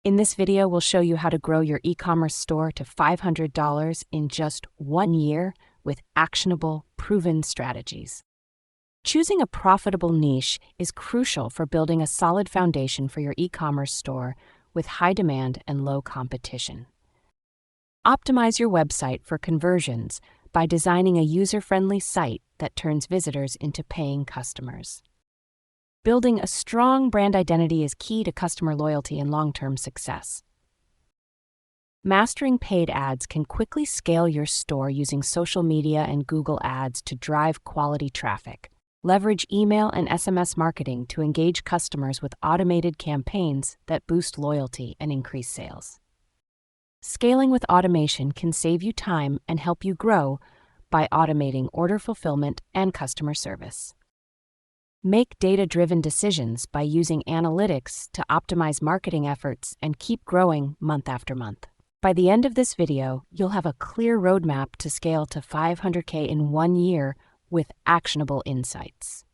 In this video, we'll show you how to grow your e-commerce store to $500 in just 1 year with actionable, proven strategies. Choosing a profitable niche is crucial for building a solid foundation for your e-commerce store with high demand and low competition. Optimize your website for conversions by designing a user-friendly site that turns visitors into paying customers. Building a strong brand identity is key to customer loyalty and long-term success. Mastering paid ads can quickly scale your store using social media and Google Ads to drive quality traffic. Leverage email and SMS marketing to engage customers with automated campaigns that boost loyalty and increase sales. Scaling with automation can save you time and help you grow by automating order fulfillment and customer service. Make data-driven decisions by using analytics to optimize marketing efforts and keep growing month after month. By the end of this video, you'll have a clear roadmap to scale to $500K in 1 year with actionable insights.